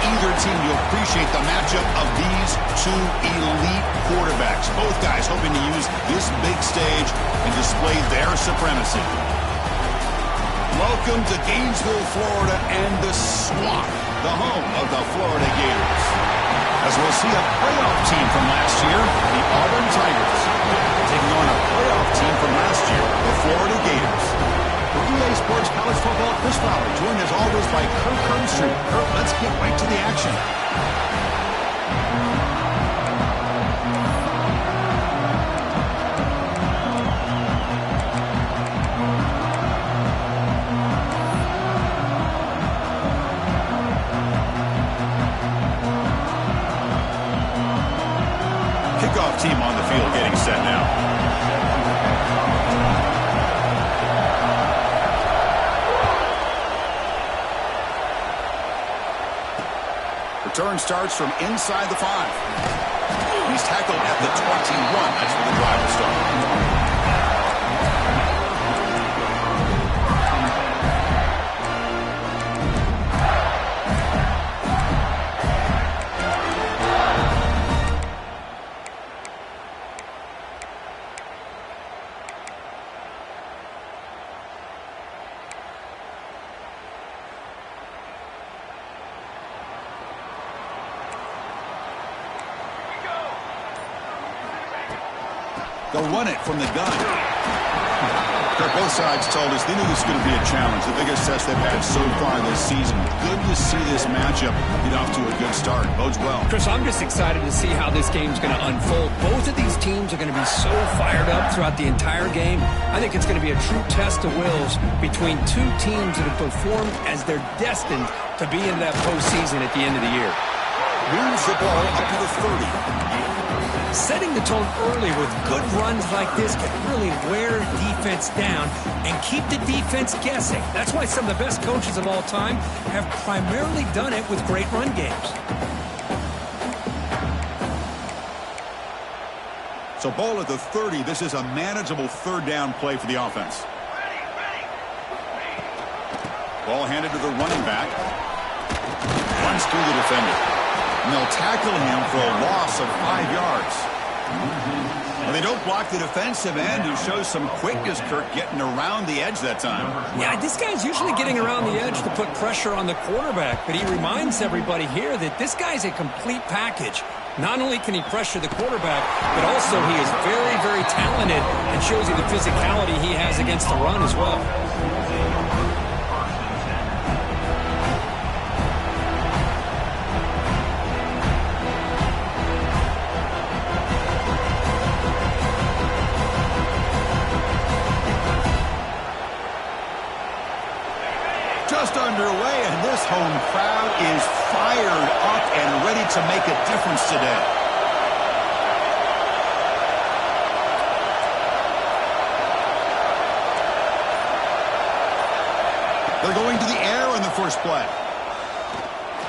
either team to appreciate the matchup of these two elite quarterbacks. Both guys hoping to use this big stage and display their supremacy. Welcome to Gainesville, Florida, and the Swamp, the home of the Florida Gators. As we'll see a playoff team from last year, the Auburn Tigers, taking on a playoff team from last year, the Florida Gators. For EA Sports College Football, Chris Fowler, joined as always by Kirk Herbstreit. Kirk, let's get right to the action. Kickoff team on the field getting set now. Return starts from inside the 5. He's tackled at the 21. That's where the drive will start. They'll run it from the gun. Both sides told us they knew this was going to be a challenge, the biggest test they've had so far this season. Good to see this matchup get off to a good start. Bodes well. Chris, I'm just excited to see how this game's going to unfold. Both of these teams are going to be so fired up throughout the entire game. I think it's going to be a true test of wills between two teams that have performed as they're destined to be in that postseason at the end of the year. Moves the ball up to the 30. Setting the tone early with good runs like this can really wear defense down and keep the defense guessing. That's why some of the best coaches of all time have primarily done it with great run games. So ball at the 30. This is a manageable third down play for the offense. Ball handed to the running back. Runs through the defender. And they'll tackle him for a loss of 5 yards. Well, they don't block the defensive end, who shows some quickness, Kirk, getting around the edge that time. Yeah, this guy's usually getting around the edge to put pressure on the quarterback, but he reminds everybody here that this guy's a complete package. Not only can he pressure the quarterback, but also he is very, very talented and shows you the physicality he has against the run as well. Underway, and this home crowd is fired up and ready to make a difference today. They're going to the air in the first play.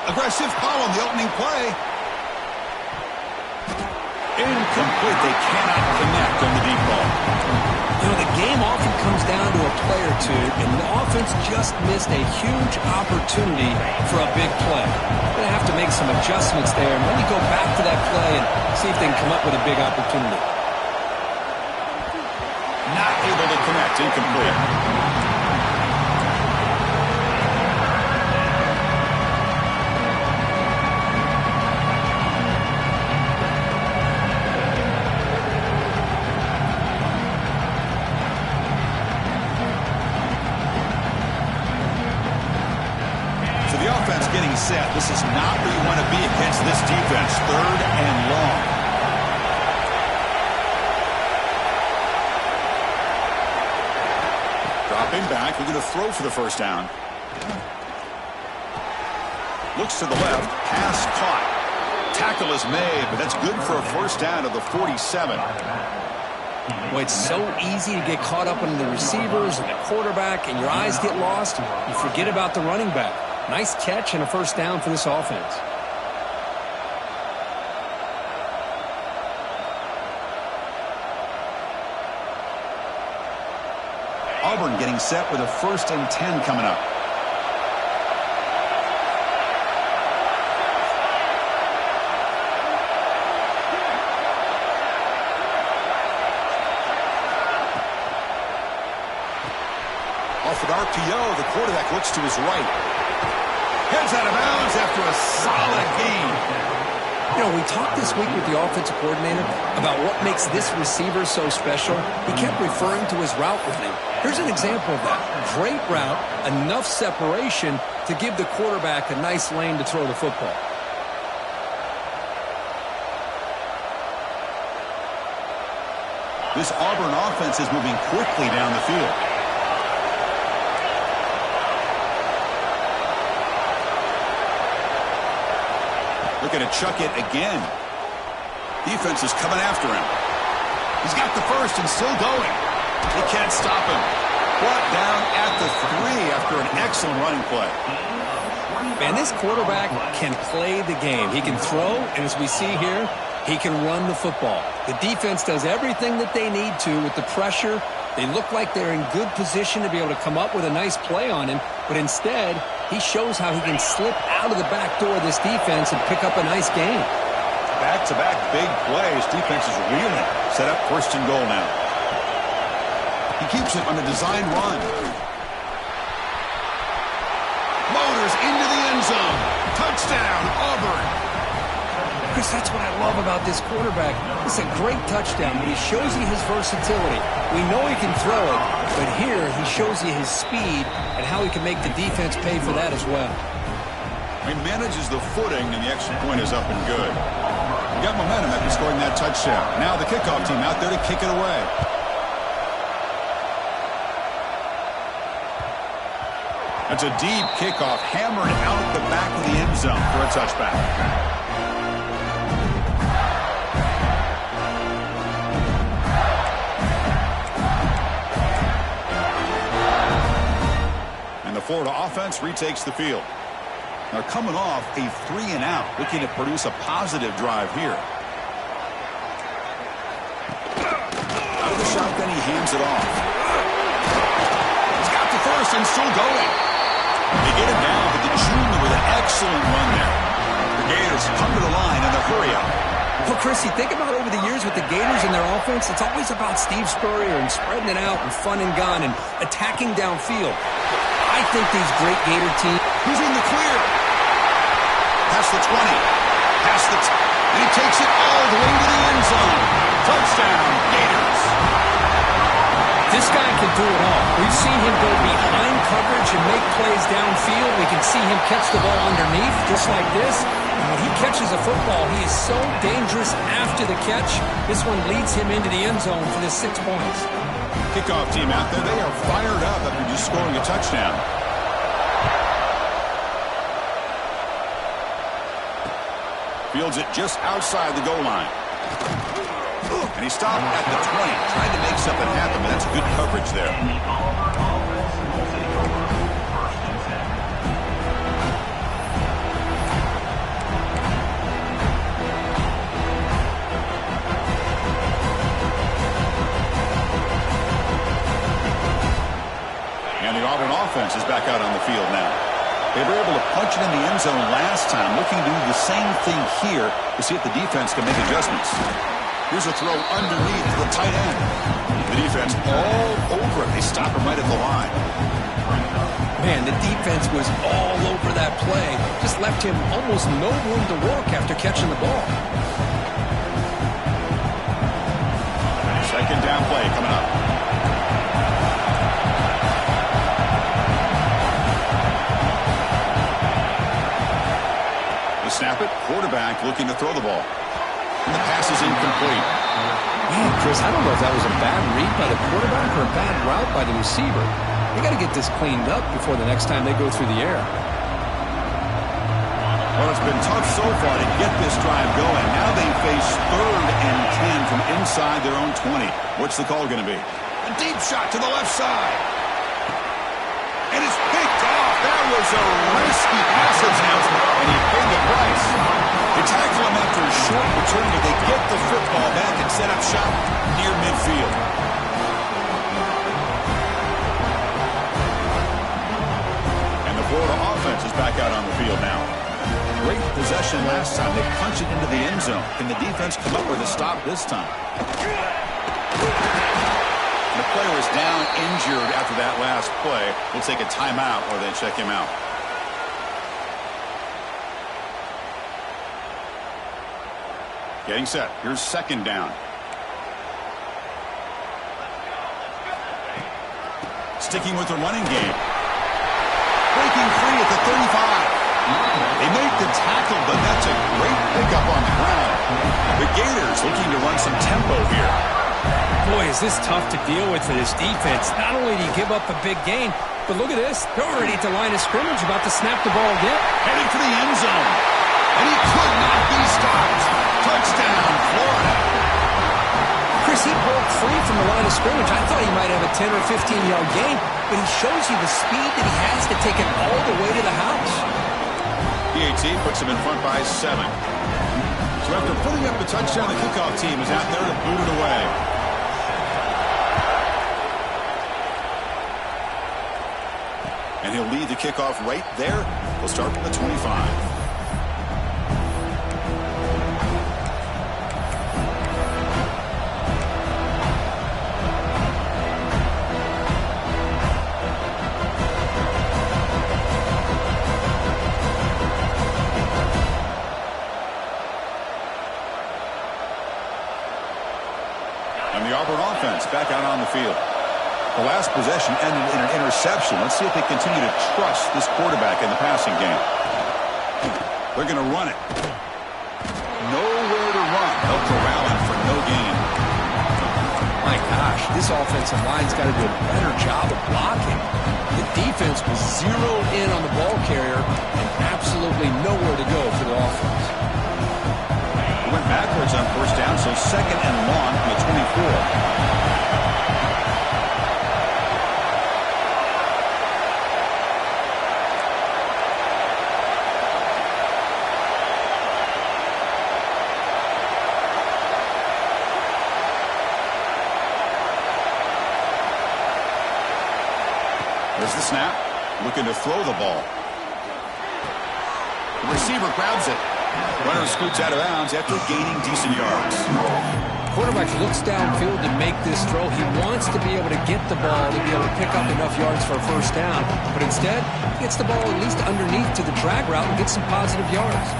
Aggressive call on the opening play. Incomplete. They cannot connect on the deep ball. You know, the game often comes down to a play or two, and the offense just missed a huge opportunity for a big play. They're going to have to make some adjustments there and maybe go back to that play and see if they can come up with a big opportunity. Not able to connect. Incomplete. Getting set. This is not where you want to be against this defense. 3rd and long. Dropping back. We're going to throw for the first down. Looks to the left. Pass caught. Tackle is made, but that's good for a first down at the 47. Well, it's so easy to get caught up in the receivers and the quarterback, and your eyes get lost. You forget about the running back. Nice catch and a first down for this offense. Auburn getting set with a 1st and 10 coming up. off an RPO. The quarterback looks to his right. Heads out of bounds after a solid gain. You know, we talked this week with the offensive coordinator about what makes this receiver so special. He kept referring to his route running. Here's an example of that. Great route, enough separation to give the quarterback a nice lane to throw the football. This Auburn offense is moving quickly down the field. Looking to chuck it again. Defense is coming after him. He's got the first and still going. They can't stop him. Brought down at the 3 after an excellent running play. Man, this quarterback can play the game. He can throw, and as we see here, he can run the football. The defense does everything that they need to with the pressure. They look like they're in good position to be able to come up with a nice play on him, but instead, he shows how he can slip out of the back door of this defense and pick up a nice gain. Back-to-back big plays. Defense is reeling. Set up first and goal now. He keeps it on a design run. Motors into the end zone. Touchdown, Auburn. Chris, that's what I love about this quarterback. It's a great touchdown, but he shows you his versatility. We know he can throw it, but here he shows you his speed and how he can make the defense pay for that as well. He manages the footing, and the extra point is up and good. He got momentum after scoring that touchdown. Now the kickoff team out there to kick it away. That's a deep kickoff, hammered out the back of the end zone for a touchback. And the Florida offense retakes the field. They're coming off a 3-and-out, looking to produce a positive drive here. Out of the shotgun, he hands it off. He's got the first and still going. They get him down, but the junior with an excellent run there. The Gators come to the line in the hurry-up. Well, Chris, you think about over the years with the Gators and their offense, it's always about Steve Spurrier and spreading it out and fun and gun and attacking downfield. I think these great Gator teams... He's in the clear. Past the 20. Past the... And he takes it all the way to the end zone. Touchdown, Gators. This guy can do it all. We've seen him go behind coverage and make plays downfield. We can see him catch the ball underneath, just like this. And when he catches a football, he is so dangerous after the catch. This one leads him into the end zone for the 6 points. Kickoff team out there, they are fired up after just scoring a touchdown. Fields it just outside the goal line. And he stopped at the 20, trying to make something happen, but that's good coverage there. And the Auburn offense is back out on the field now. They were able to punch it in the end zone last time, looking to do the same thing here to see if the defense can make adjustments. Here's a throw underneath to the tight end. The defense all over it. They stop him right at the line. Man, the defense was all over that play. Just left him almost no room to work after catching the ball. Second down play coming up. The snap it. Quarterback looking to throw the ball. And the pass is incomplete. Man, Chris, I don't know if that was a bad read by the quarterback or a bad route by the receiver. They got to get this cleaned up before the next time they go through the air. Well, it's been tough so far to get this drive going. Now they face 3rd and 10 from inside their own 20. What's the call going to be? A deep shot to the left side. And it's picked off. That was a risky pass attempt, and he paid the price. They tackle him after a short return, but they get the football back and set up shop near midfield. And the Florida offense is back out on the field now. Great possession last time. They punch it into the end zone. Can the defense come up with a stop this time? The player is down injured after that last play. We'll take a timeout or they check him out. Getting set. Here's second down. Sticking with the running game. Breaking free at the 35. They make the tackle, but that's a great pickup on the ground. The Gators looking to run some tempo here. Boy, is this tough to deal with for this defense. Not only do you give up a big gain, but look at this. They're already at the line of scrimmage, about to snap the ball again. Heading for the end zone. And he could not be stopped. Touchdown, Florida. Chris, he broke free from the line of scrimmage. I thought he might have a 10 or 15-yard gain, but he shows you the speed that he has to take it all the way to the house. PAT puts him in front by 7. So after putting up the touchdown, the kickoff team is out there to boot it away. And he'll lead the kickoff right there. We'll start from the 25. Back out on the field. The last possession ended in an interception. Let's see if they continue to trust this quarterback in the passing game. They're going to run it. Nowhere to run. They'll corral him for no gain. My gosh, this offensive line's got to do a better job of blocking. The defense was zeroed in on the ball carrier and absolutely nowhere to go for the offense. Went backwards on first down, so second and long from the 24. There's the snap, looking to throw the ball. The receiver grabs it. Runner scoots out of bounds after gaining decent yards. Quarterback looks downfield to make this throw. He wants to be able to get the ball to be able to pick up enough yards for a first down. But instead, he gets the ball at least underneath to the drag route and gets some positive yards.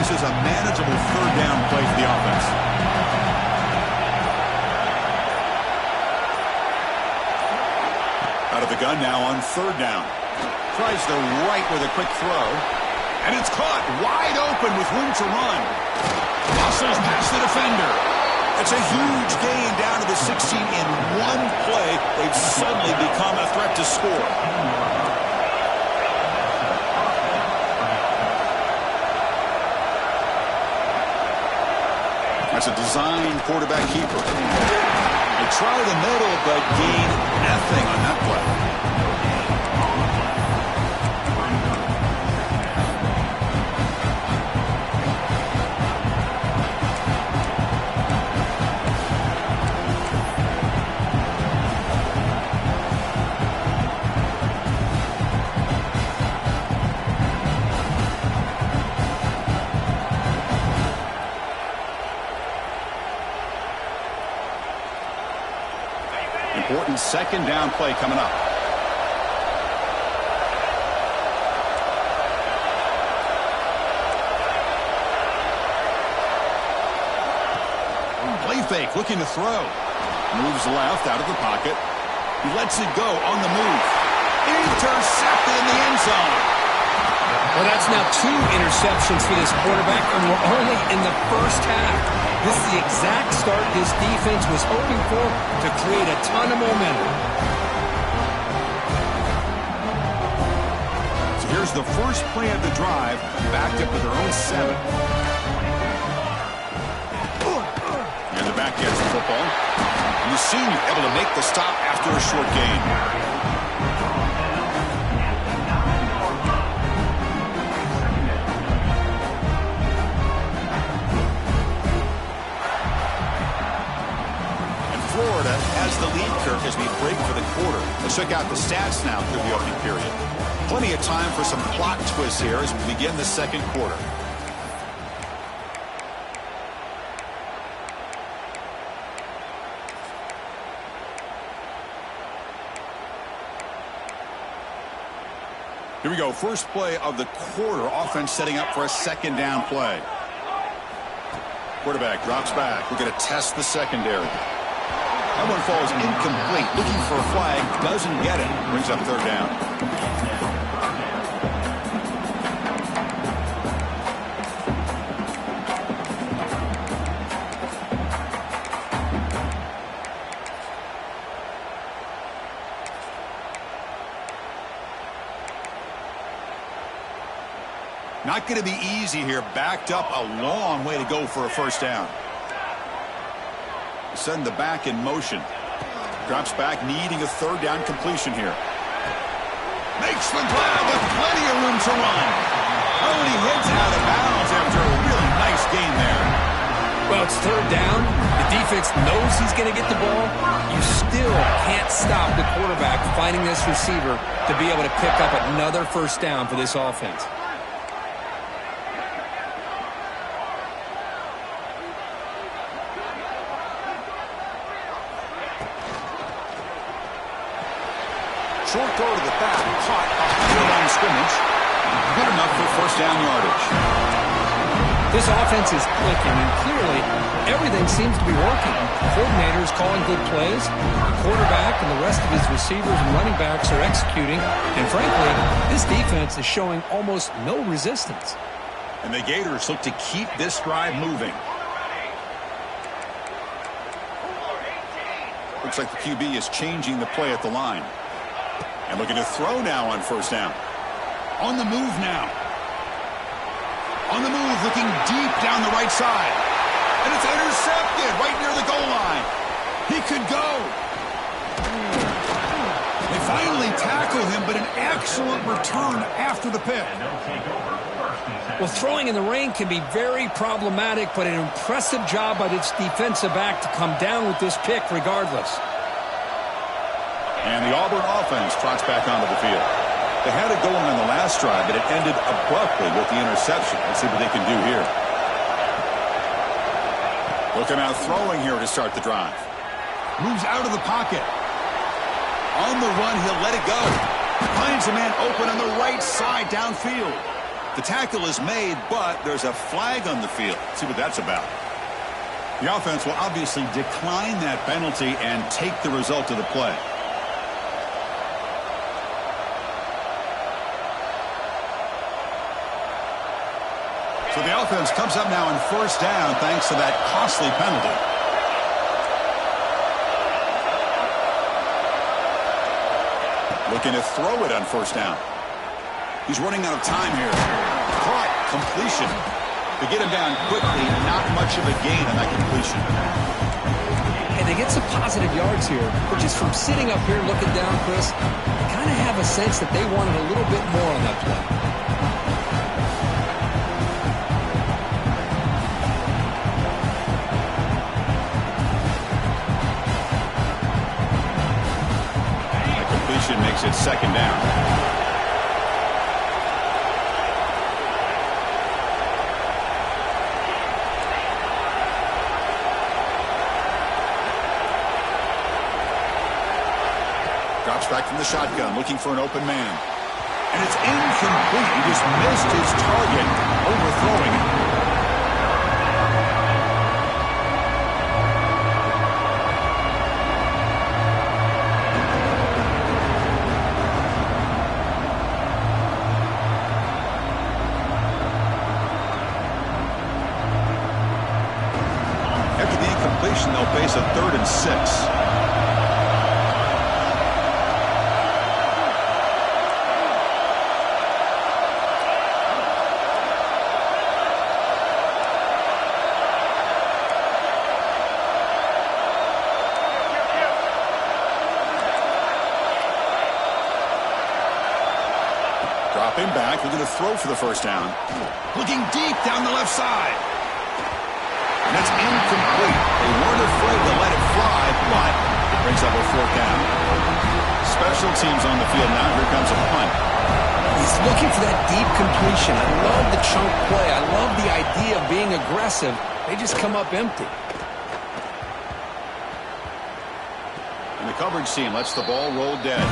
This is a manageable third down play for the offense. Out of the gun now on third down. Tries the right with a quick throw. And it's caught wide open with room to run. Muscles past the defender. It's a huge gain down to the 16 in one play. They've suddenly become a threat to score. That's a design quarterback keeper. They try the middle, but gain nothing on that play. Important second down play coming up. Play fake, looking to throw. Moves left out of the pocket. He lets it go on the move. Intercepted in the end zone. Well, that's now 2 interceptions for this quarterback, and we're only in the first half. This is the exact start this defense was hoping for to create a ton of momentum. So here's the first play of the drive, backed up with their own 7. And the back gets the football. And the senior able to make the stop after a short gain. Florida has the lead, Kirk, as we break for the quarter. Let's check out the stats now through the opening period. Plenty of time for some plot twists here as we begin the second quarter. Here we go. First play of the quarter. Offense setting up for a second down play. Quarterback drops back. We're going to test the secondary. That one falls incomplete. Looking for a flag. Doesn't get it. Brings up third down. Not going to be easy here. Backed up a long way to go for a first down. Send the back in motion. Drops back, needing a third down completion here. Makes the grab with plenty of room to run. Oh, and he heads out of bounds after a really nice gain there. Well, it's third down. The defense knows he's going to get the ball. You still can't stop the quarterback finding this receiver to be able to pick up another first down for this offense. Short throw to the back, caught behind the line of scrimmage. Good enough for first down yardage. This offense is clicking, and clearly everything seems to be working. The coordinator is calling good plays. The quarterback and the rest of his receivers and running backs are executing. And frankly, this defense is showing almost no resistance. And the Gators look to keep this drive moving. Looks like the QB is changing the play at the line. And looking to throw now on first down. On the move now. On the move, looking deep down the right side. And it's intercepted right near the goal line. He could go. They finally tackle him, but an excellent return after the pick. Well, throwing in the rain can be very problematic, but an impressive job by this defensive back to come down with this pick regardless. And the Auburn offense trots back onto the field. They had it going on the last drive, but it ended abruptly with the interception. Let's see what they can do here. Looking out throwing here to start the drive. Moves out of the pocket. On the run, he'll let it go. Finds a man open on the right side downfield. The tackle is made, but there's a flag on the field. Let's see what that's about. The offense will obviously decline that penalty and take the result of the play. So the offense comes up now on first down thanks to that costly penalty. Looking to throw it on first down. He's running out of time here. Caught. Completion. To get him down quickly, not much of a gain on that completion. And they get some positive yards here, but just from sitting up here looking down, Chris, I kind of have a sense that they wanted a little bit more on that play. Makes it second down. Drops back from the shotgun, looking for an open man. And it's incomplete. He just missed his target, overthrowing it. They'll face a 3rd and 6. Dropping back, looking to throw for the first down. Looking deep down the left side. And that's incomplete. They weren't afraid to let it fly, but special teams on the field now. Here comes a punt. He's looking for that deep completion. I love the chunk play. I love the idea of being aggressive. They just come up empty. And the coverage team lets the ball roll dead.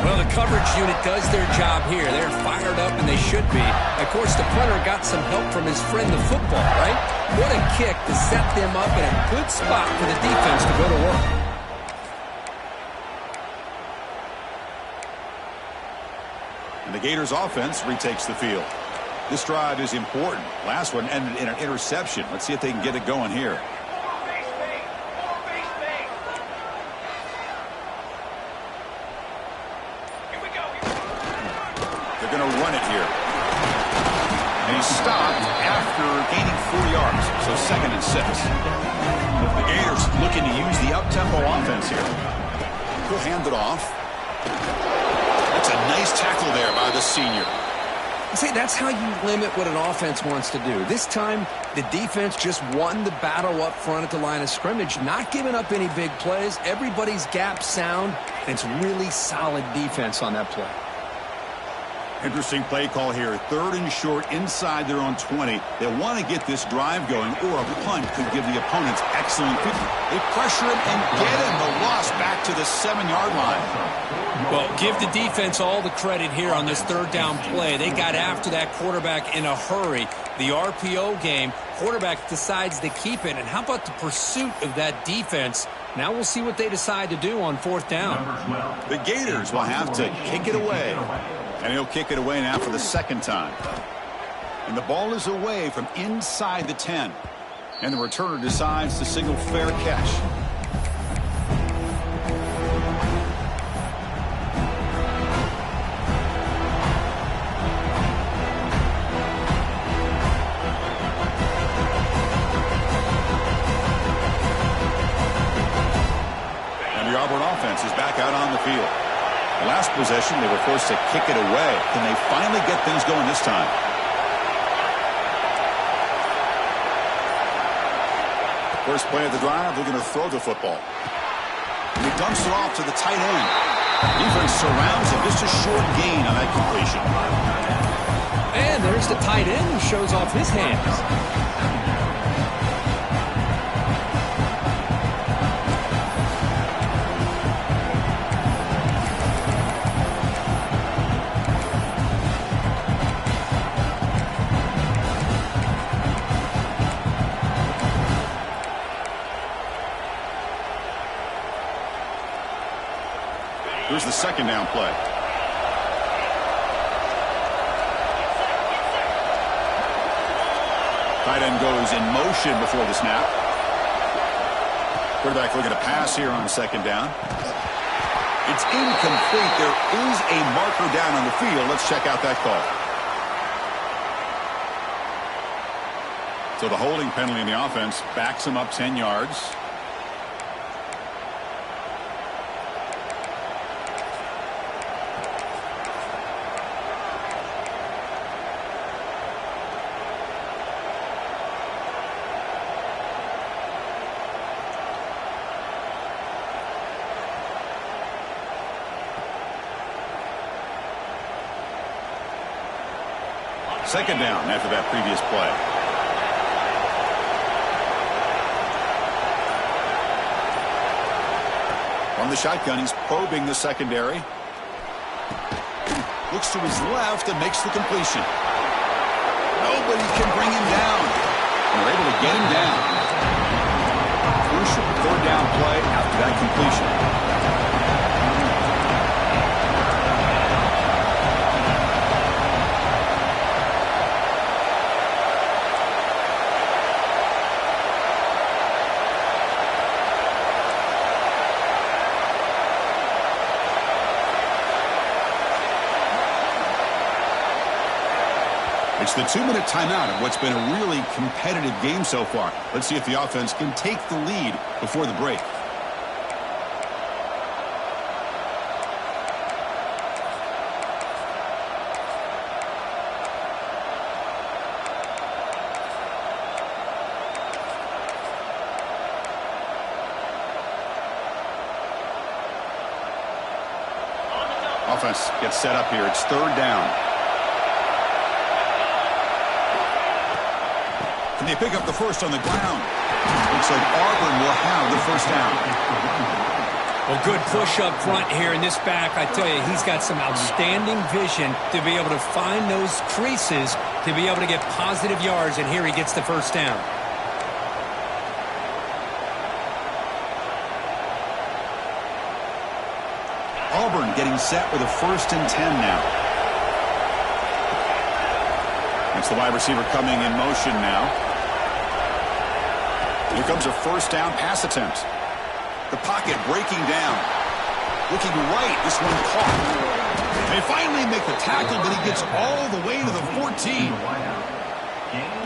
Well, the coverage unit does their job here. They're fired up, and they should be. Of course, the punter got some help from his friend, the football, right? What a kick to set them up in a good spot for the defense to go to work. And the Gators offense retakes the field. This drive is important. Last one ended in an interception. Let's see if they can get it going here. They're going to run it here. And he's stopped after gaining 4 yards. So 2nd and 6. The Gators looking to use the up-tempo offense here. He'll hand it off. That's a nice tackle there by the senior. See, that's how you limit what an offense wants to do. This time, the defense just won the battle up front at the line of scrimmage, not giving up any big plays. Everybody's gap sound, and it's really solid defense on that play. Interesting play call here. 3rd and short inside their own 20. They want to get this drive going, or a punt could give the opponents excellent feet. They pressure him and get him. The loss back to the 7-yard line. Well, give the defense all the credit here on this 3rd down play. They got after that quarterback in a hurry. The RPO game, quarterback decides to keep it. And how about the pursuit of that defense? Now we'll see what they decide to do on 4th down. The Gators will have to kick it away. And he'll kick it away now for the 2nd time. And the ball is away from inside the 10. And the returner decides to signal fair catch. And the Auburn offense is back out on the field. Last possession, they were forced to kick it away. Can they finally get things going this time? First play of the drive, they're going to throw the football. And he dumps it off to the tight end. Defense surrounds him. Just a short gain on that completion. And there's the tight end who shows off his hands. Here's the 2nd down play. Tight end goes in motion before the snap. Quarterback looking to pass here on 2nd down. It's incomplete. There is a marker down on the field. Let's check out that call. So the holding penalty in the offense backs him up 10 yards. Second down after that previous play. From the shotgun, he's probing the secondary. Looks to his left and makes the completion. Nobody can bring him down. And they're able to get him down. Crucial 3rd down play after that completion. It's the 2-minute timeout of what's been a really competitive game so far. Let's see if the offense can take the lead before the break. offense gets set up here. It's third down. Can they pick up the first on the ground? Looks like Auburn will have the first down. Well, good push up front here in this back. I tell you, he's got some outstanding vision to be able to find those creases, to be able to get positive yards, and here he gets the first down. Auburn getting set with a 1st and 10 now. It's the wide receiver coming in motion now. Here comes a first down pass attempt. The pocket breaking down. Looking right, this one caught. They finally make the tackle, but he gets all the way to the 14.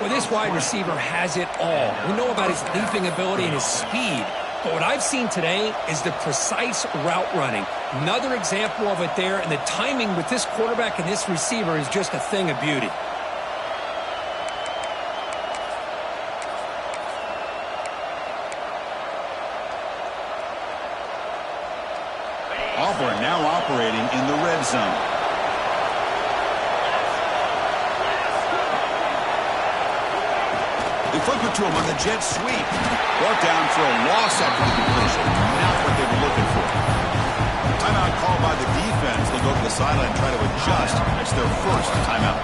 Well, this wide receiver has it all. We know about his leaping ability and his speed. But what I've seen today is the precise route running. Another example of it there, and the timing with this quarterback and this receiver is just a thing of beauty. Auburn now operating in the red zone. They flip it to him on the jet sweep. Brought down for a loss after the completion. Not what they were looking for. Timeout called by the defense. They'll go to the sideline and try to adjust. It's their first timeout.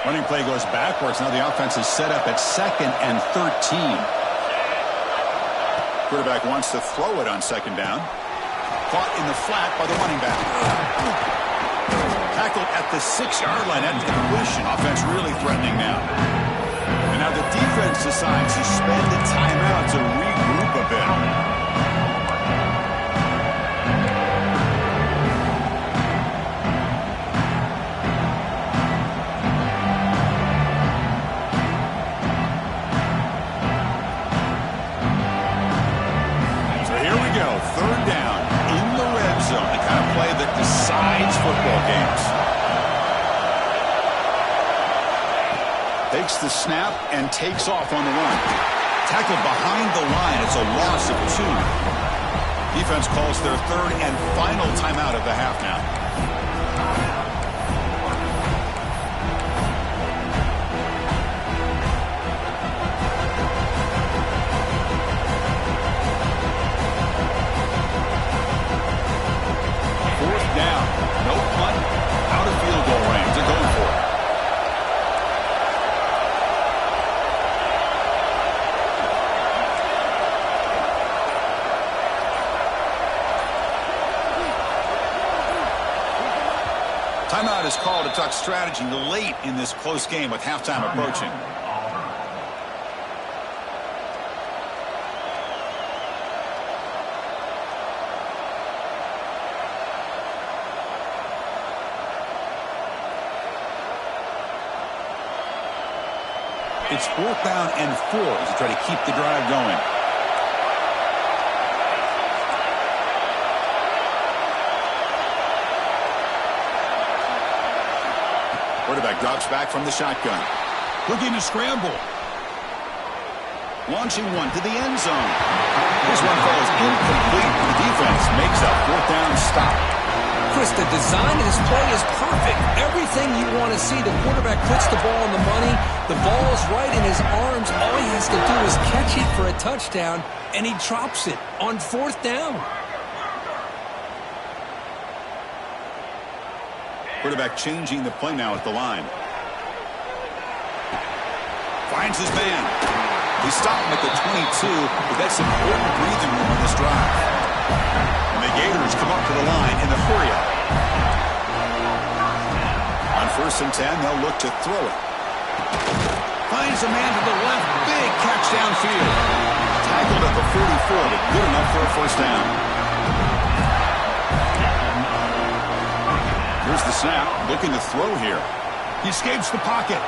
Running play goes backwards. Now the offense is set up at 2nd and 13. Quarterback wants to throw it on 2nd down. Caught in the flat by the running back. Tackled at the 6-yard line. That's completion. Offense really threatening now. And now the defense decides to spend the timeout to regroup a bit. Third down in the red zone, the kind of play that decides football games. Takes the snap and takes off on the run. Tackled behind the line. It's a loss of 2. Defense calls their third and final timeout of the half now. Timeout is called to talk strategy late in this close game with halftime approaching. It's 4th down and 4 as they try to keep the drive going. Quarterback drops back from the shotgun. Looking to scramble. Launching one to the end zone. This one falls incomplete. The defense makes a 4th down stop. Chris, the design of this play is perfect. Everything you want to see. The quarterback puts the ball on the money. The ball's right in his arms. All he has to do is catch it for a touchdown, and he drops it on 4th down. Quarterback changing the play now at the line. Finds his man. He stopped him at the 22, but that's important breathing room on this drive. And the Gators come up to the line in the hurry-up. On 1st and 10, they'll look to throw it. Finds a man to the left. Big catch downfield. Tackled at the 44, but good enough for a 1st down. Here's the snap, looking to throw here. He escapes the pocket.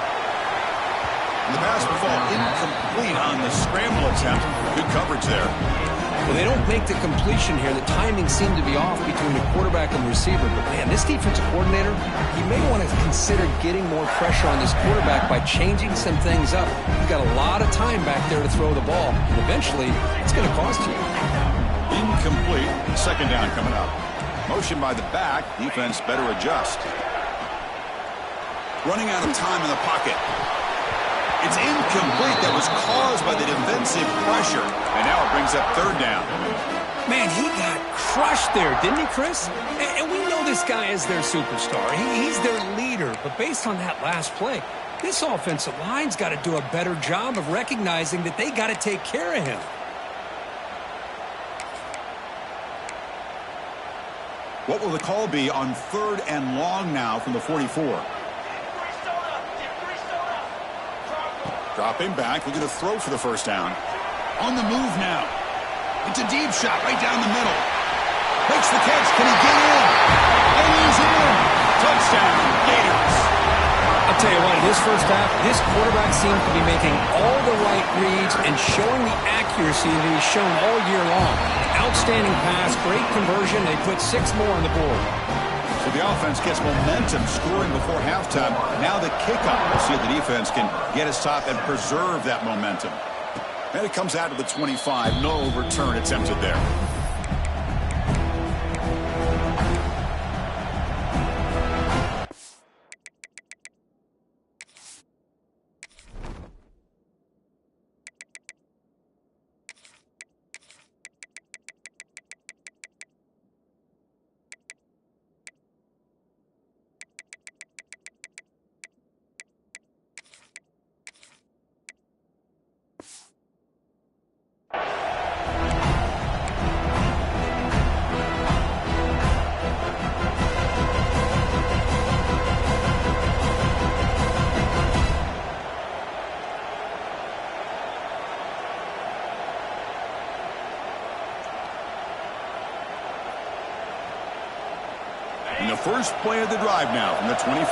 And the pass will fall incomplete on the scramble attempt. Good coverage there. Well, they don't make the completion here. The timing seemed to be off between the quarterback and the receiver. But, man, this defensive coordinator, he may want to consider getting more pressure on this quarterback by changing some things up. You've got a lot of time back there to throw the ball. And eventually, it's going to cost you. Incomplete. Second down coming up. Motion by the back. Defense better adjust. Running out of time in the pocket. It's incomplete. That was caused by the defensive pressure. And now it brings up third down. Man, he got crushed there, didn't he, Chris? And we know this guy is their superstar. He's their leader. But based on that last play, this offensive line's got to do a better job of recognizing that they got to take care of him. What will the call be on third and long now from the 44? Dropping back, looking to throw for the first down. On the move now. It's a deep shot right down the middle. Makes the catch. Can he get in? And he's in. Touchdown, Gators. I'll tell you what, in this first half, this quarterback seems to be making all the right reads and showing the accuracy that he's shown all year long. Outstanding pass, great conversion. They put 6 more on the board. So the offense gets momentum, scoring before halftime. Now the kickoff. We'll see if the defense can get a stop and preserve that momentum. And it comes out to the 25. No return attempted there. In the first play of the drive now from the 25.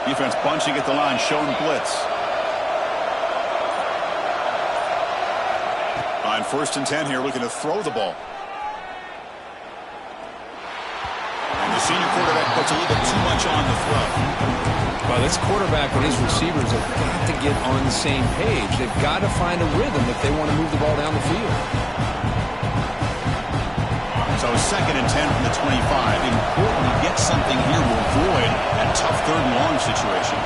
Defense bunching at the line, showing blitz. On 1st and 10 here, looking to throw the ball. And the senior quarterback puts a little bit too much on the throw. Well, this quarterback and his receivers have got to get on the same page. They've got to find a rhythm if they want to move the ball down the field. So 2nd and 10 from the 25. Important to get something here to avoid that tough third and long situation.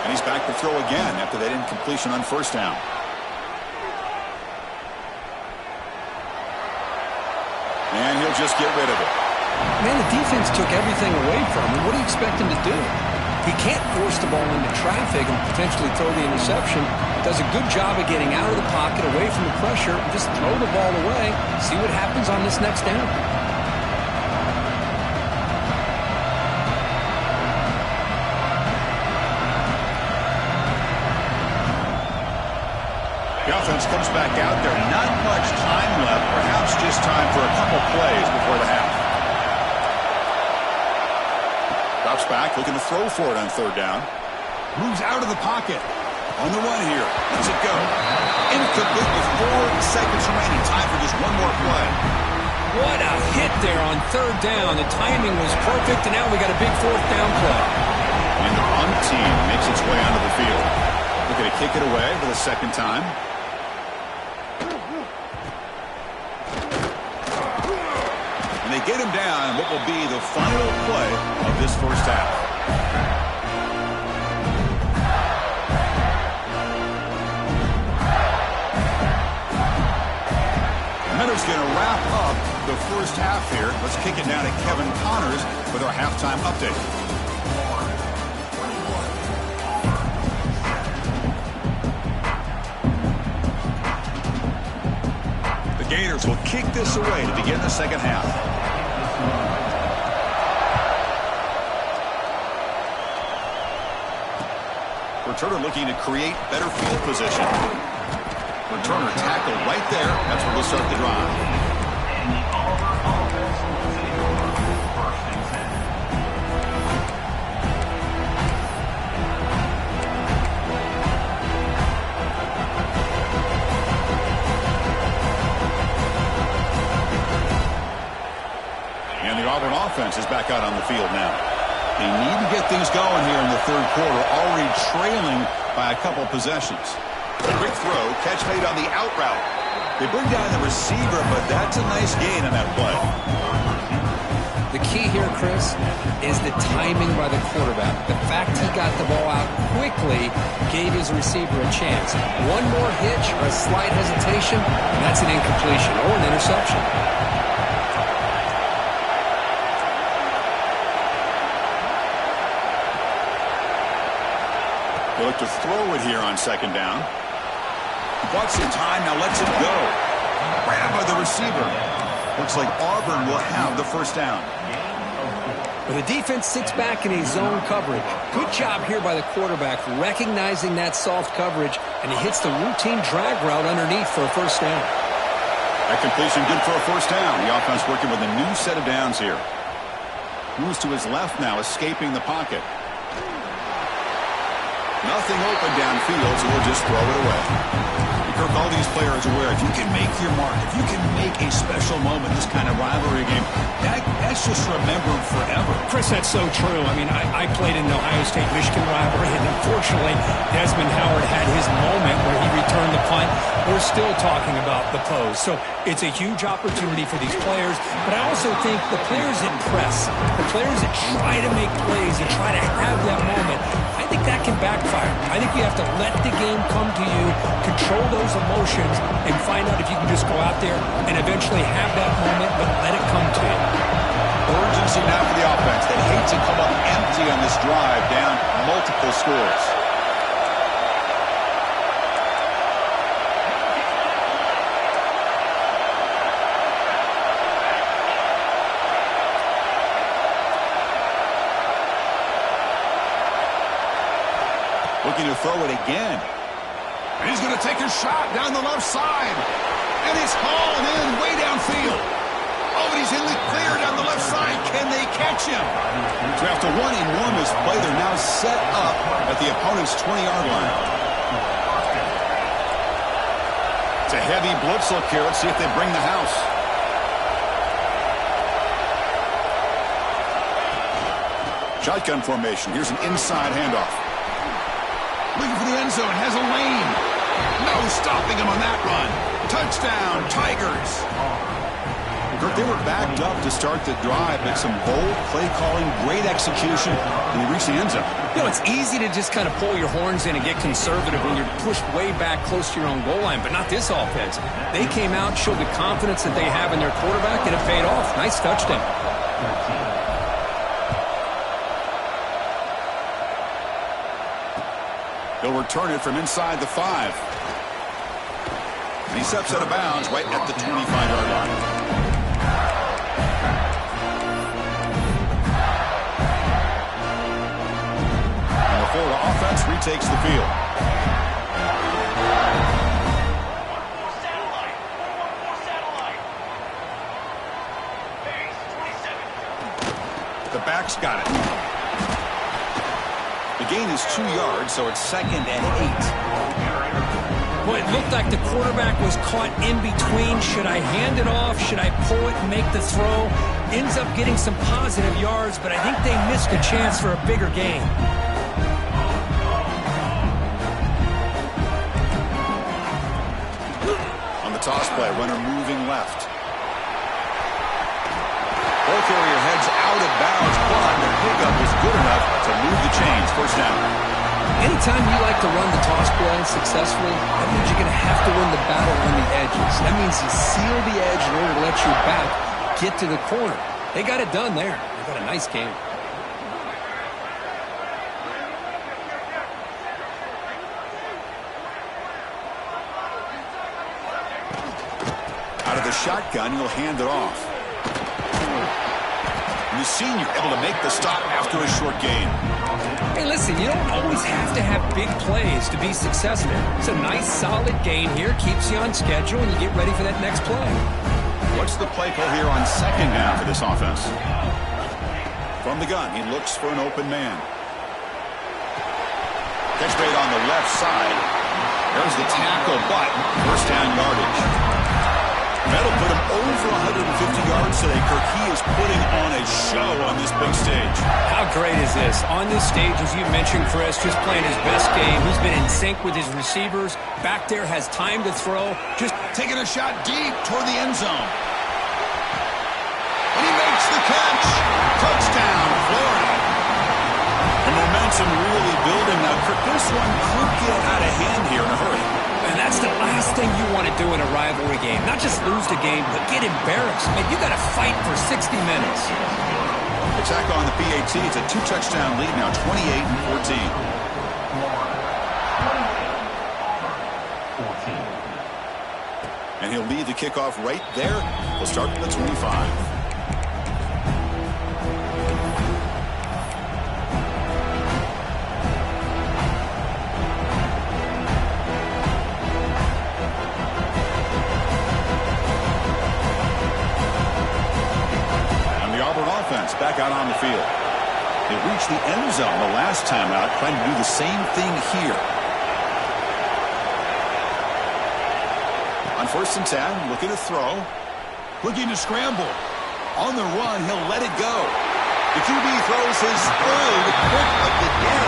And he's back to throw again after that incompletion on first down. And he'll just get rid of it. Man, the defense took everything away from him. What do you expect him to do? He can't force the ball into traffic and potentially throw the interception. Does a good job of getting out of the pocket, away from the pressure, and just throw the ball away. See what happens on this next down. The offense comes back out there. Not much time left. Perhaps just time for a couple plays before the half. Drops back, looking to throw for it on third down. Moves out of the pocket. On the run here. Does it go? Incomplete with 4 seconds remaining. Time for just one more play. What a hit there on third down. The timing was perfect, and now we got a big 4th down play. And the punt team makes its way onto the field. Looking to kick it away for the second time. And they get him down what will be the final play of this first half. Minnows going to wrap up the first half here. Let's kick it down to Kevin Connors with our halftime update. The Gators will kick this away to begin the second half. Returner looking to create better field position. Returner tackled right there. That's where we'll start the drive. offense is back out on the field now. They need to get things going here in the third quarter, already trailing by a couple possessions. A quick throw, catch made on the out route. They bring down the receiver, but that's a nice gain on that play. The key here, Chris, is the timing by the quarterback. The fact he got the ball out quickly gave his receiver a chance. One more hitch or a slight hesitation, and that's an incompletion or an interception. They look to throw it here on second down. He bought some time, now lets it go. Grab by the receiver. Looks like Auburn will have the first down. Well, the defense sits back in a zone coverage. Good job here by the quarterback, recognizing that soft coverage, and he hits the routine drag route underneath for a first down. That completion good for a first down. The offense working with a new set of downs here. Moves to his left now, escaping the pocket. Nothing open downfield, so we'll just throw it away. Kirk, all these players are aware if you can make your mark, if you can make a special moment, this kind of rivalry game, that's just remembered forever. Chris, that's so true. I mean, I played in the Ohio State-Michigan rivalry, and unfortunately, Desmond Howard had his moment where he returned the punt. We're still talking about the pose. So it's a huge opportunity for these players, but I also think the players that press, the players that try to make plays and try to have that moment, I think that can backfire. I think you have to let the game come to you, control those emotions, and find out if you can just go out there and eventually have that moment, but let it come to you. Urgency now for the offense. They hate to come up empty on this drive, down multiple scores. Looking to throw it again. And he's going to take a shot down the left side. And it's hauled in way downfield. Oh, and he's in the clear down the left side. Can they catch him? So after one enormous play, they're now set up at the opponent's 20-yard line. It's a heavy blitz look here. Let's see if they bring the house. Shotgun formation. Here's an inside handoff. Looking for the end zone, has a lane. No stopping him on that run. Touchdown, Tigers. They were backed up to start the drive, but some bold play calling, great execution, and they reached the end zone. You know, it's easy to just kind of pull your horns in and get conservative when you're pushed way back close to your own goal line, but not this offense. They came out, showed the confidence that they have in their quarterback, and it paid off. Nice touchdown. He'll return it from inside the 5. And he steps out of bounds right at the 25-yard line. And the Florida offense retakes the field. The back's got it. The gain is 2 yards, so it's 2nd and 8. Well, it looked like the quarterback was caught in between. Should I hand it off? Should I pull it and make the throw? Ends up getting some positive yards, but I think they missed a chance for a bigger gain. On the toss play, runner moving left. Ball carrier heads out of bounds, but the pickup is good enough to move the chains. First down. Anytime you like to run the toss play successfully, that means you're going to have to win the battle on the edges. That means you seal the edge in order to let your back get to the corner. They got it done there. They got a nice game. Out of the shotgun, he'll hand it off. And the senior able to make the stop after a short gain. Hey, listen, you don't always have to have big plays to be successful. It's a nice, solid gain here. Keeps you on schedule, and you get ready for that next play. What's the play call here on second down for this offense? From the gun, he looks for an open man. Catch made on the left side. There's the tackle, but first down yardage. That'll put him over 150 yards today, Kirk. He is putting on a show on this big stage. How great is this? On this stage, as you mentioned, Chris, just playing his best game. He's been in sync with his receivers. Back there, has time to throw. Just taking a shot deep toward the end zone. And he makes the catch. Touchdown, Florida. The momentum really building now. Kirk, this one could get out of hand here in a hurry. And that's the last thing you want to do in a rivalry game. Not just lose the game, but get embarrassed. Man, you got to fight for 60 minutes. Attack on the PAT. It's a 2-touchdown lead now, 28-14. And he'll lead the kickoff right there. We'll start at the 25. Back out on the field. They reached the end zone the last time out, trying to do the same thing here. On 1st and 10, looking to throw. Looking to scramble. On the run, he'll let it go. The QB throws his third pick of the day.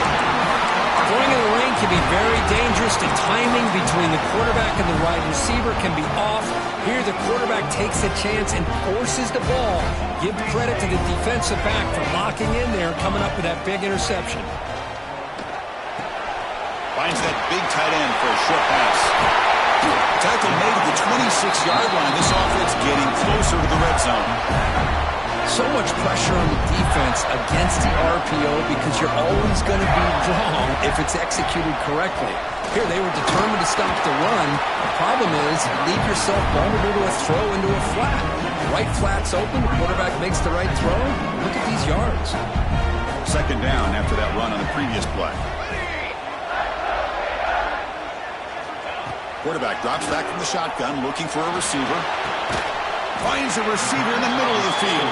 Throwing in the rain can be very dangerous. The timing between the quarterback and the wide receiver can be off. Here, the quarterback takes a chance and forces the ball. Give credit to the defensive back for locking in there and coming up with that big interception. Finds that big tight end for a short pass. Tackle made at the 26-yard line. This offense getting closer to the red zone. So much pressure on the defense against the RPO because you're always going to be wrong if it's executed correctly. Here, they were determined to stop the run. The problem is you leave yourself vulnerable to a throw into a flat. The right flat's open. The quarterback makes the right throw. Look at these yards. 2nd down after that run on the previous play. Quarterback drops back from the shotgun, looking for a receiver. Finds a receiver in the middle of the field.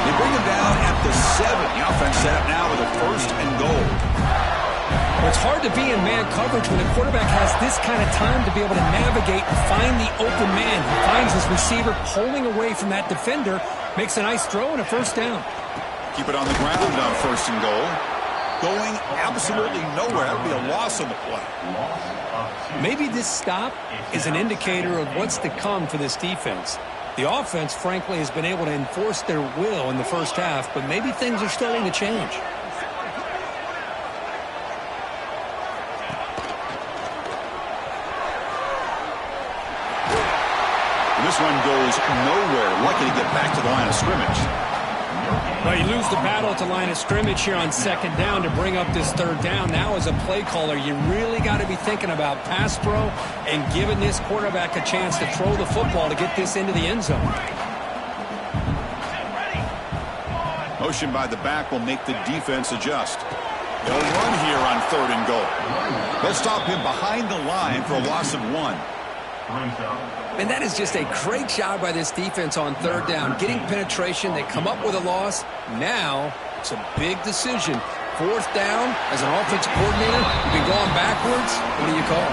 They bring him down at the 7. The offense set up now with a 1st and goal. Well, it's hard to be in man coverage when the quarterback has this kind of time to be able to navigate and find the open man. He finds his receiver pulling away from that defender, makes a nice throw and a 1st down. Keep it on the ground on 1st and goal. Going absolutely nowhere. That would be a loss on the play. Maybe this stop is an indicator of what's to come for this defense. The offense, frankly, has been able to enforce their will in the 1st half, but maybe things are starting to change. This one goes nowhere. Lucky to get back to the line of scrimmage. Well, you lose the battle at the line of scrimmage here on 2nd down to bring up this 3rd down. Now, as a play caller, you really got to be thinking about pass pro and giving this quarterback a chance to throw the football to get this into the end zone. Motion by the back will make the defense adjust. They'll run here on 3rd and goal. They'll stop him behind the line for a loss of 1. And that is just a great job by this defense on 3rd down. Getting penetration, they come up with a loss. Now, it's a big decision. 4th down, as an offensive coordinator, you've been going backwards. What do you call?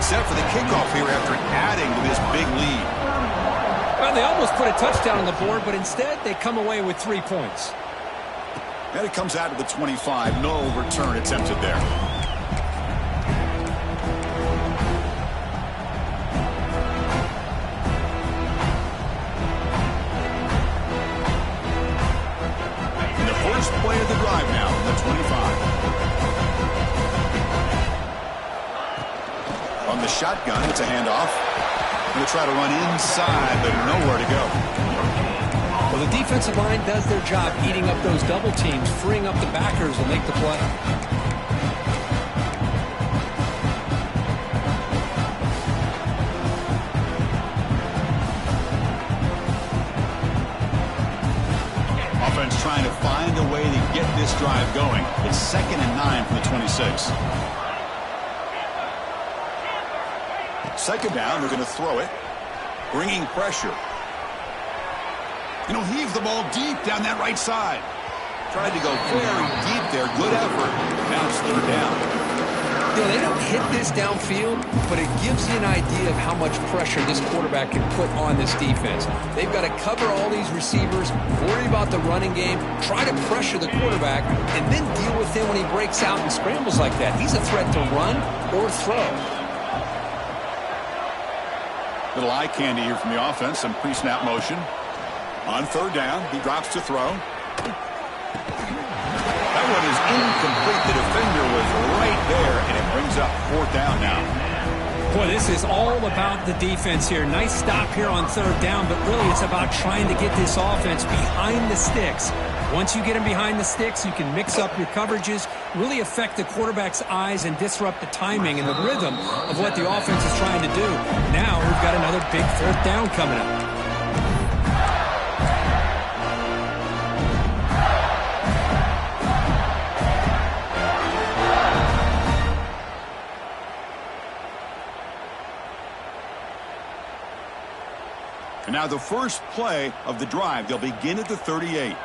Set for the kickoff here after adding to this big lead. Well, they almost put a touchdown on the board, but instead they come away with 3 points. And it comes out to the 25. No return attempted there. Play of the drive now from the 25. On the shotgun, it's a handoff. Going to try to run inside, but nowhere to go. Well, the defensive line does their job eating up those double teams, freeing up the backers to make the play. Trying to find a way to get this drive going. It's 2nd and 9 from the 26. 2nd down, they're going to throw it. Bringing pressure. He'll heave the ball deep down that right side. Tried to go very deep there. Good effort. Now it's 3rd down. You know, they don't hit this downfield, but it gives you an idea of how much pressure this quarterback can put on this defense. They've got to cover all these receivers, worry about the running game, try to pressure the quarterback, and then deal with him when he breaks out and scrambles like that. He's a threat to run or throw. Little eye candy here from the offense. Some pre-snap motion. On third down, he drops to throw. That one is incomplete. The defender was right there, and it brings up fourth down now. Boy, this is all about the defense here. Nice stop here on third down, but really it's about trying to get this offense behind the sticks. Once you get them behind the sticks, you can mix up your coverages, really affect the quarterback's eyes and disrupt the timing and the rhythm of what the offense is trying to do. Now we've got another big fourth down coming up. And now the first play of the drive. They'll begin at the 38.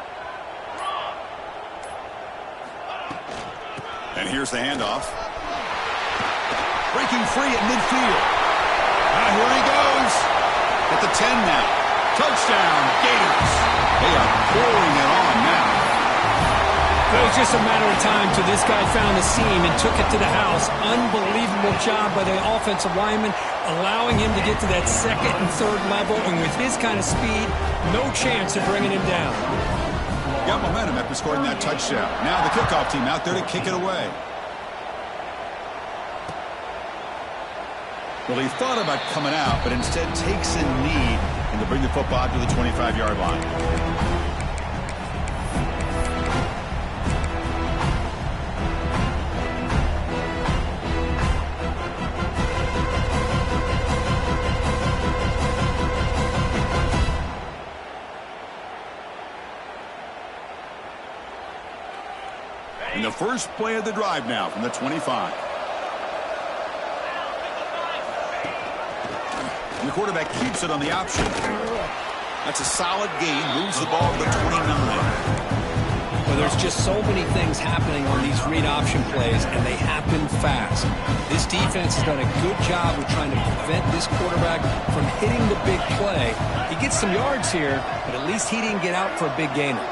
And here's the handoff. Breaking free at midfield. Here he goes. At the 10 now. Touchdown, Gators. They are pouring it on now. It was just a matter of time till this guy found the seam and took it to the house. Unbelievable job by the offensive lineman, allowing him to get to that second and third level. And with his kind of speed, no chance of bringing him down. Got momentum after scoring that touchdown. Now the kickoff team out there to kick it away. Well, he thought about coming out, but instead takes a knee and to bring the football to the 25-yard line. And the first play of the drive now from the 25. And the quarterback keeps it on the option. That's a solid gain. Moves the ball to the 29. Well, there's just so many things happening on these read option plays, and they happen fast. This defense has done a good job of trying to prevent this quarterback from hitting the big play. He gets some yards here, but at least he didn't get out for a big gainer.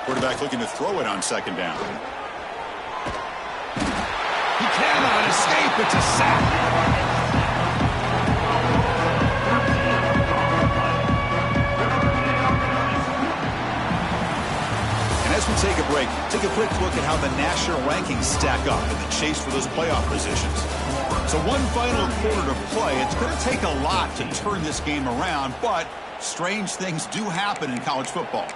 Quarterback looking to throw it on second down. He cannot escape. It's a sack. And as we take a break, take a quick look at how the national rankings stack up in the chase for those playoff positions. So one final quarter to play. It's going to take a lot to turn this game around, but strange things do happen in college football.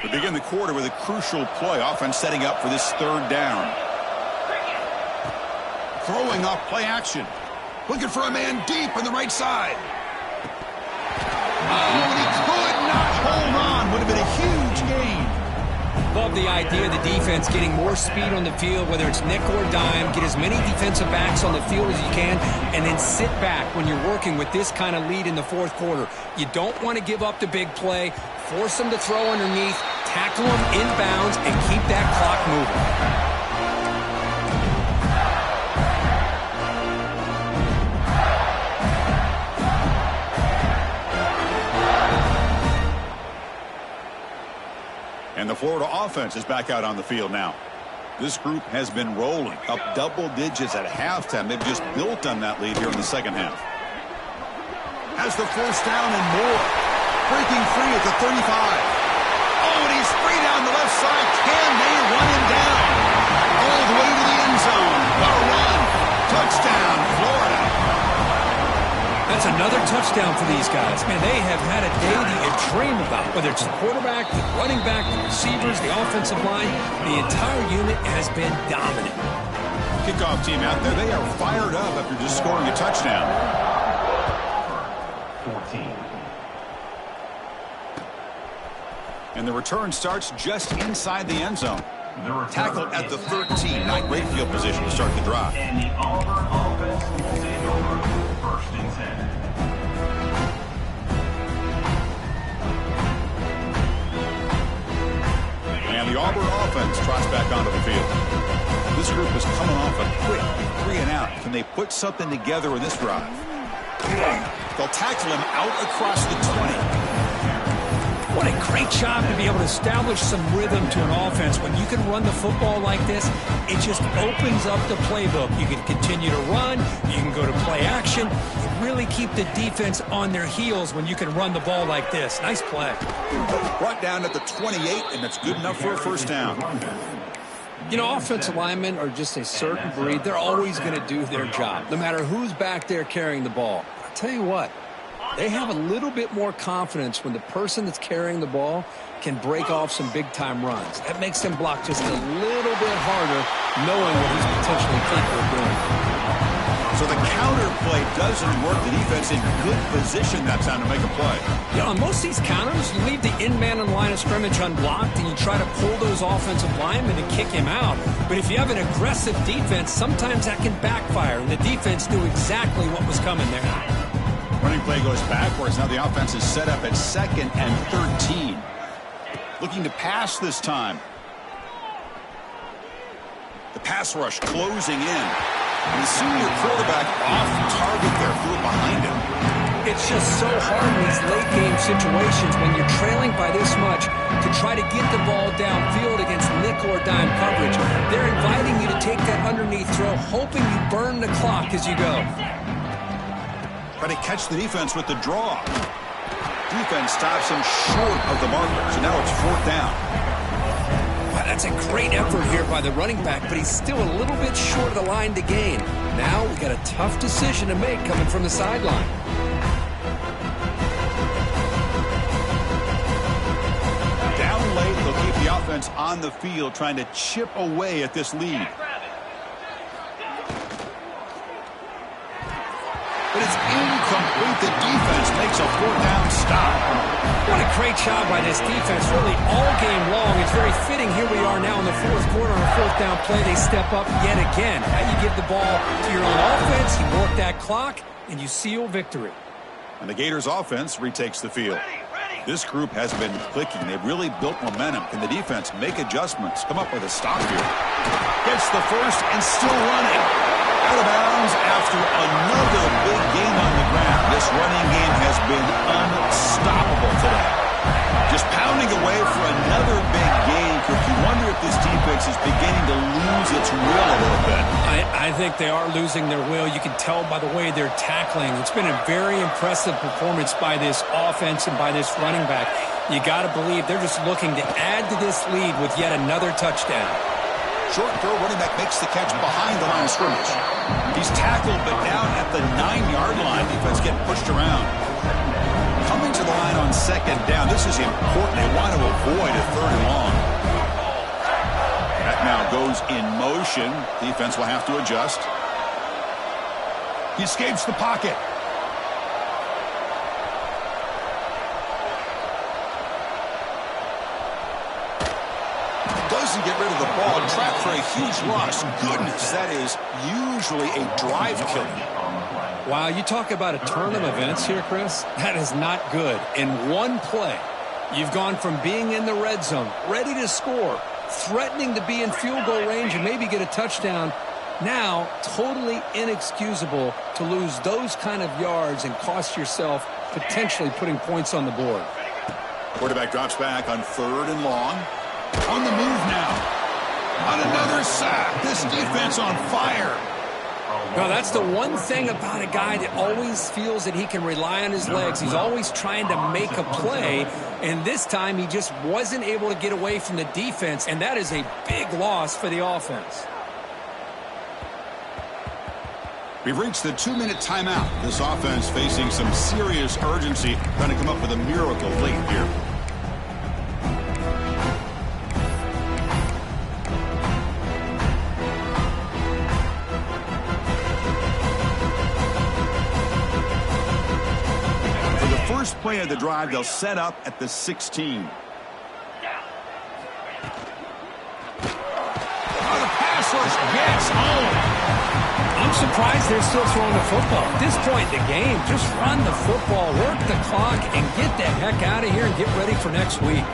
We begin the quarter with a crucial play. Offense setting up for this third down. Throwing off play action. Looking for a man deep on the right side. Oh, and he could not hold on. Would have been a huge gain. Love the idea of the defense getting more speed on the field, whether it's nickel or dime. Get as many defensive backs on the field as you can, and then sit back when you're working with this kind of lead in the fourth quarter. You don't want to give up the big play. Force them to throw underneath, tackle them inbounds, and keep that clock moving. And the Florida offense is back out on the field now. This group has been rolling up double digits at halftime. They've just built on that lead here in the second half. Has the first down and more. Breaking free at the 35. Oh, and he's free down the left side. Can they run him down? All the way to the end zone. What a run. Touchdown, Florida. That's another touchdown for these guys. Man, they have had a day that you dream about, whether it's the quarterback, the running back, the receivers, the offensive line. The entire unit has been dominant. Kickoff team out there, they are fired up after just scoring a touchdown. 14. And the return starts just inside the end zone. Tackled at the 13. Not great field position to start the drive. And the Auburn offense will take over 1st and 10. And the Auburn offense trots back onto the field. This group is coming off a quick 3-and-out. Can they put something together in this drive? They'll tackle him out across the 20. What a great job to be able to establish some rhythm to an offense. When you can run the football like this, it just opens up the playbook. You can continue to run. You can go to play action. You really keep the defense on their heels when you can run the ball like this. Nice play. Brought down at the 28, and that's good enough for a first down. You know, offensive linemen are just a certain breed. They're always going to do their job, no matter who's back there carrying the ball. I'll tell you what. They have a little bit more confidence when the person that's carrying the ball can break off some big-time runs. That makes them block just a little bit harder, knowing what he's potentially capable of doing. So the counter play doesn't work. The defense in good position that time to make a play. You know, on most of these counters, you leave the in-man in line of scrimmage unblocked, and you try to pull those offensive linemen and kick him out. But if you have an aggressive defense, sometimes that can backfire, and the defense knew exactly what was coming there. Running play goes backwards. Now the offense is set up at 2nd and 13. Looking to pass this time. The pass rush closing in. And the senior quarterback off target there, threw it behind him. It's just so hard in these late-game situations when you're trailing by this much to try to get the ball downfield against nickel or dime coverage. They're inviting you to take that underneath throw, hoping you burn the clock as you go. Try to catch the defense with the draw. Defense stops him short of the marker, so now it's 4th down. Wow, that's a great effort here by the running back, but he's still a little bit short of the line to gain. Now we got a tough decision to make coming from the sideline. Down late, they'll keep the offense on the field, trying to chip away at this lead. But it's incomplete. The defense makes a 4th down stop. What a great job by this defense, really all game long. It's very fitting. Here we are now in the 4th quarter on a 4th down play. They step up yet again. Now you give the ball to your own offense, you work that clock, and you seal victory. And the Gators offense retakes the field. This group has been clicking. They've really built momentum. Can the defense make adjustments? Come up with a stop here. Gets the first and still running. Out of bounds after another big game on the ground. This running game has been unstoppable today. Just pounding away for another big game. You wonder if this defense is beginning to lose its will a little bit. I think they are losing their will. You can tell by the way they're tackling. It's been a very impressive performance by this offense and by this running back. You got to believe they're just looking to add to this lead with yet another touchdown. Short throw, running back makes the catch behind the line of scrimmage. He's tackled, but down at the 9-yard line. Defense getting pushed around. Coming to the line on 2nd down. This is important. They want to avoid a 3rd and long. That now goes in motion. Defense will have to adjust. He escapes the pocket. Doesn't get rid of the ball. Trapped for a huge loss. Goodness, that is usually a drive killer. Wow, you talk about a turn of events here, Chris. That is not good. In one play, you've gone from being in the red zone, ready to score, threatening to be in field goal range and maybe get a touchdown. Now, totally inexcusable to lose those kind of yards and cost yourself potentially putting points on the board. Quarterback drops back on 3rd and long. On the move now. On another sack. This defense on fire. Well, that's the one thing about a guy that always feels that he can rely on his legs. He's always trying to make a play, and this time he just wasn't able to get away from the defense, and that is a big loss for the offense. We've reached the 2-minute timeout. This offense facing some serious urgency, trying to come up with a miracle late here. First play of the drive, they'll set up at the 16. wrestlers gets home. I'm surprised they're still throwing the football. At this point in the game, just run the football, work the clock, and get the heck out of here and get ready for next week.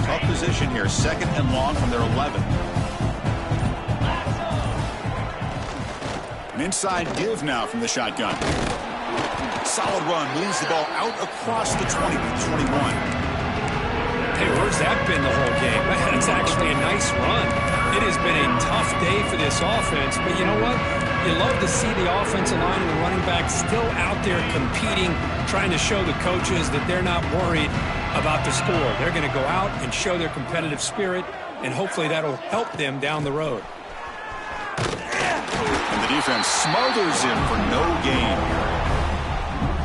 Tough position here, 2nd and long from their 11. An inside give now from the shotgun. Solid run, moves the ball out across the 20 to 21. Hey, where's that been the whole game? That's actually a nice run. It has been a tough day for this offense, but you know what? You love to see the offensive line and the running back still out there competing, trying to show the coaches that they're not worried about the score. They're going to go out and show their competitive spirit, and hopefully that'll help them down the road. And the defense smothers him for no gain.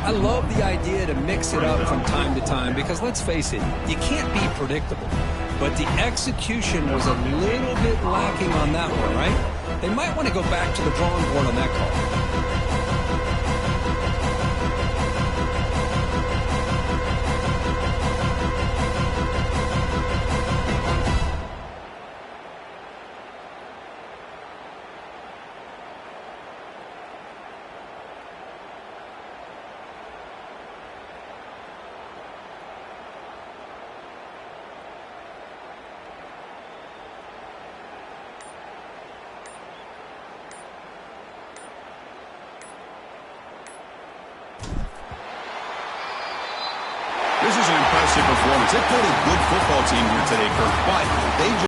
I love the idea to mix it up from time to time because, let's face it, you can't be predictable. But the execution was a little bit lacking on that one, right? They might want to go back to the drawing board on that call. This is an impressive performance. They played a good football team here today, Kirk, but they just